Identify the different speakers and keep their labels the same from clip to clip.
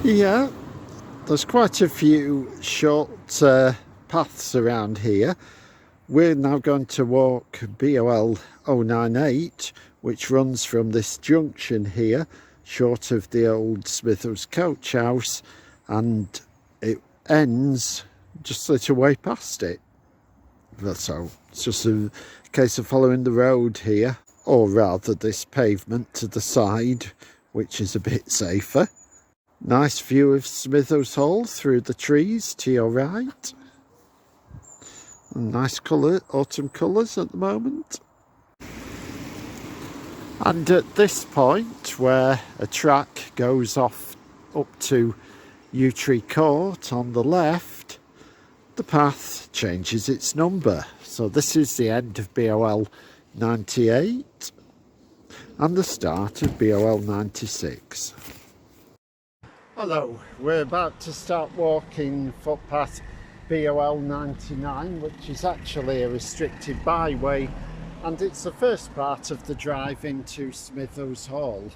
Speaker 1: Yeah, there's quite a few short paths around here. We're now going to walk BOL098, which runs from this junction here, short of the old Smithills coach house, and it ends just a little way past it. So it's just a case of following the road here, or rather this pavement to the side, which is a bit safer. Nice view of Smithills Hall through the trees to your right. Nice autumn colours at the moment. And at this point, where a track goes off up to Yew Tree Court on the left, the path changes its number. So this is the end of BOL98 and the start of BOL96. Hello, we're about to start walking footpath BOL99, which is actually a restricted byway, and it's the first part of the drive into Smithills Hall.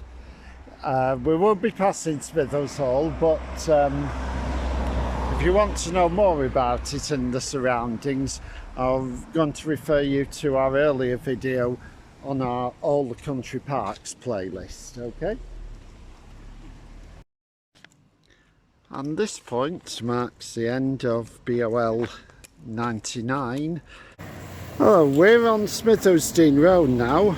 Speaker 1: We will be passing Smithills Hall, but if you want to know more about it and the surroundings, I'm going to refer you to our earlier video on our All the Country Parks playlist, okay? And this point marks the end of BOL99. Oh, we're on Smithills Road now,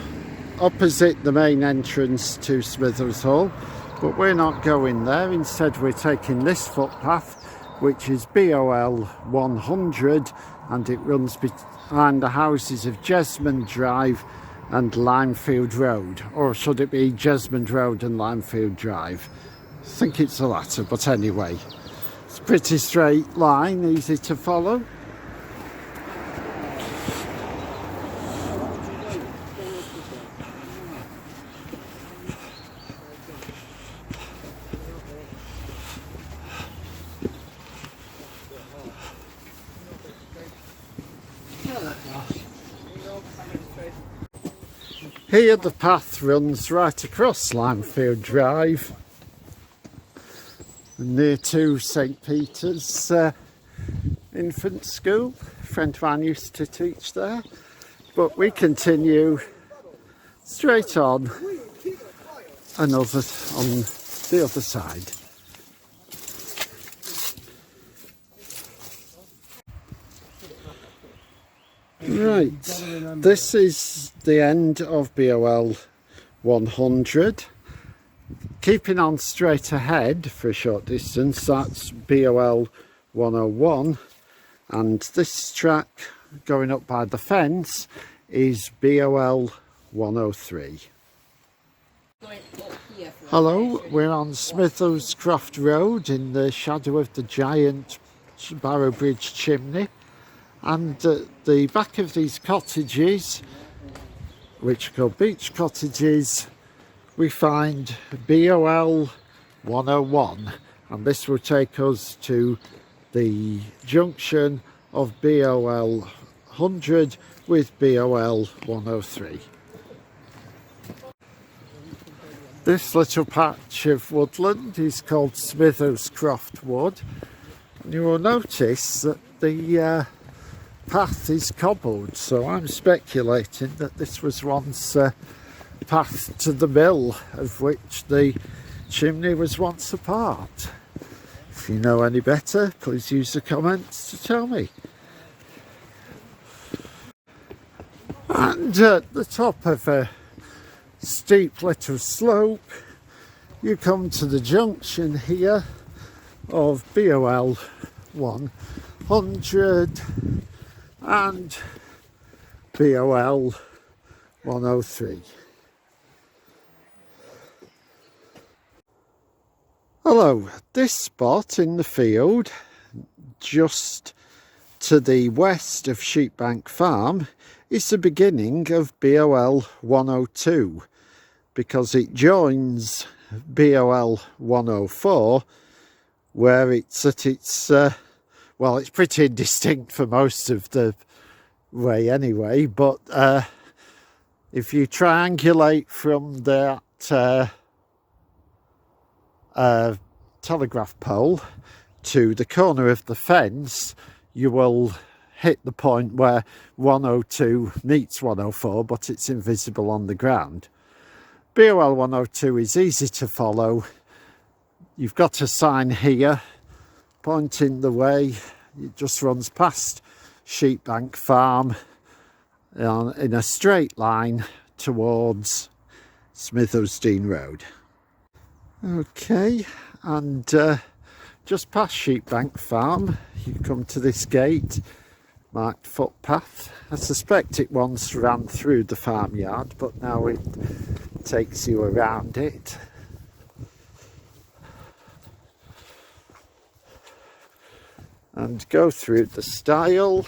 Speaker 1: opposite the main entrance to Smithills Hall, but we're not going there. Instead, we're taking this footpath, which is BOL100, and it runs behind the houses of Jesmond Drive and Limefield Road, or should it be Jesmond Road and Limefield Drive? I think it's the latter, but anyway, it's a pretty straight line, easy to follow. Here the path runs right across Limefield Drive, near to St Peter's infant school. A friend of mine used to teach there. But we continue straight on on the other side. Right, this is the end of BOL 100. Keeping on straight ahead for a short distance, that's BOL 101, and this track going up by the fence is BOL 103. Hello, we're on Smithills Croft Road in the shadow of the giant Barrow Bridge chimney, and at the back of these cottages, which are called beach cottages, we find BOL 101, and this will take us to the junction of BOL 100 with BOL 103. This little patch of woodland is called Smithills Croft Wood, and you will notice that the path is cobbled, so I'm speculating that this was once path to the mill, of which the chimney was once a part. If you know any better, please use the comments to tell me. And at the top of a steep little slope, you come to the junction here of BOL 100 and BOL 103. Hello, this spot in the field just to the west of Sheepbank Farm is the beginning of BOL 102, because it joins BOL 104 where it's at its well, it's pretty indistinct for most of the way anyway, but if you triangulate from that telegraph pole to the corner of the fence, you will hit the point where 102 meets 104, but it's invisible on the ground. BOL 102 is easy to follow. You've got a sign here pointing the way. It just runs past Sheepbank Farm in a straight line towards Smithills Road. Okay, and just past Sheepbank Farm, you come to this gate marked Footpath. I suspect it once ran through the farmyard, but now it takes you around it. And go through the stile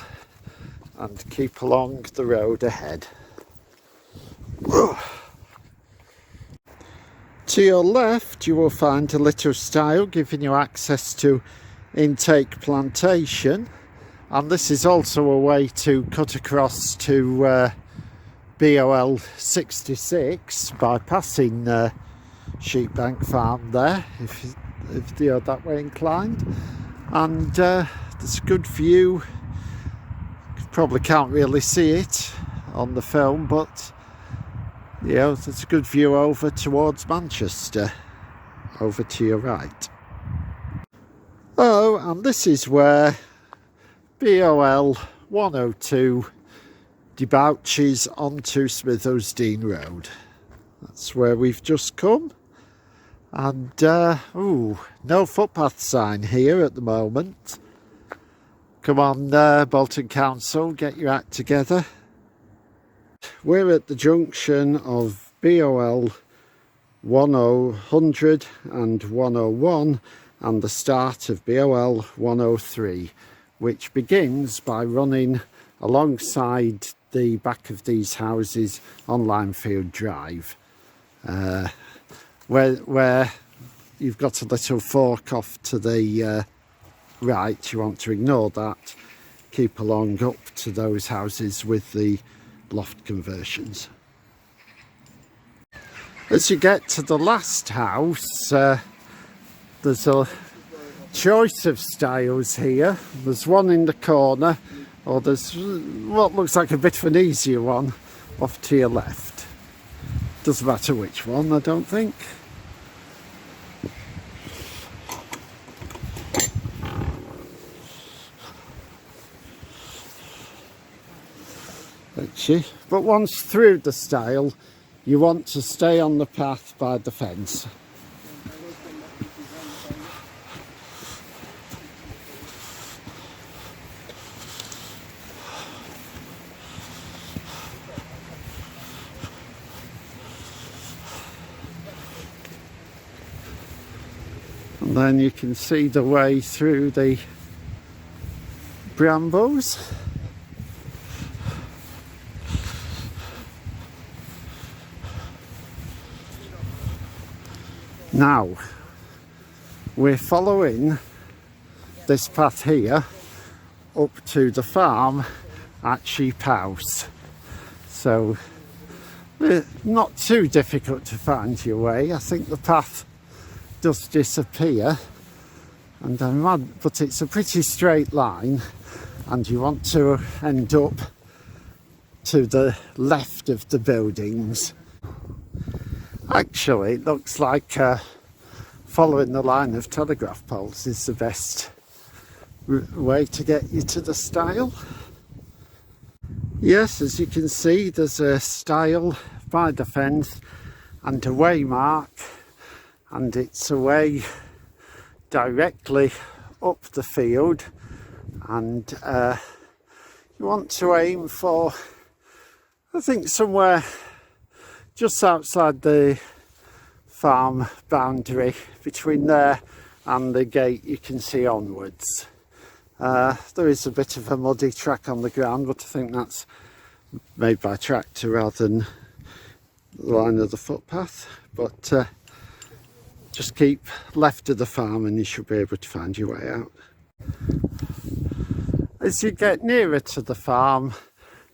Speaker 1: and keep along the road ahead. To your left you will find a little stile giving you access to Intake Plantation, and this is also a way to cut across to BOL096 by passing Sheepbank Farm there if you're that way inclined. And there's a good view. You probably can't really see it on the film, but you know, there's a good view over towards Manchester, over to your right. Oh, and this is where BOL 102 debouches onto Smithills Road. That's where we've just come. And no footpath sign here at the moment. Come on, Bolton Council, get your act together. We're at the junction of BOL 100 and 101 and the start of BOL 103, which begins by running alongside the back of these houses on Limefield Drive. Where you've got a little fork off to the right, you want to ignore that. Keep along up to those houses with the loft conversions. As you get to the last house, there's a choice of styles here. There's one in the corner, or there's what looks like a bit of an easier one off to your left. Doesn't matter which one, I don't think. But once through the stile, you want to stay on the path by the fence. And then you can see the way through the brambles. Now, we're following this path here up to the farm at Sheep House. So, not too difficult to find your way. I think the path does disappear, but it's a pretty straight line, and you want to end up to the left of the buildings. Actually, it looks like following the line of telegraph poles is the best way to get you to the stile. Yes, as you can see, there's a stile by the fence and a way mark, and it's a way directly up the field, and you want to aim for, I think, somewhere just outside the farm boundary, between there and the gate you can see onwards. There is a bit of a muddy track on the ground, but I think that's made by tractor rather than the line of the footpath. But just keep left of the farm and you should be able to find your way out. As you get nearer to the farm,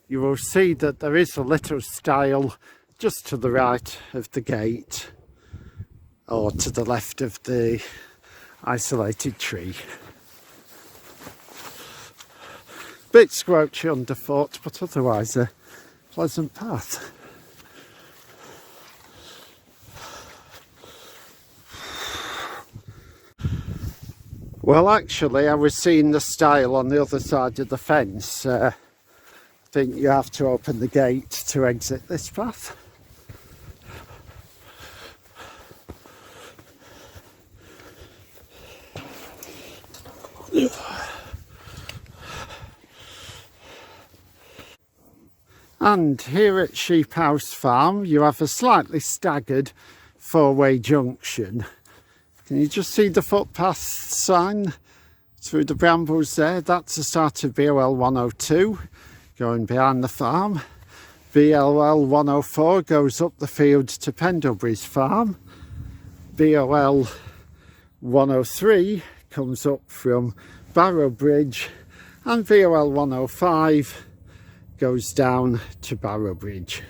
Speaker 1: you will see that there is a little stile just to the right of the gate, or to the left of the isolated tree. Bit squelchy underfoot, but otherwise a pleasant path. Well, actually, I was seeing the stile on the other side of the fence. I think you have to open the gate to exit this path. And here at Sheep House Farm, you have a slightly staggered four-way junction. Can you just see the footpath sign through the brambles there? That's the start of BOL102 going behind the farm. BOL104 goes up the field to Pendlebury's farm. BOL103 comes up from Barrow Bridge, and BOL105 goes down to Barrow Bridge.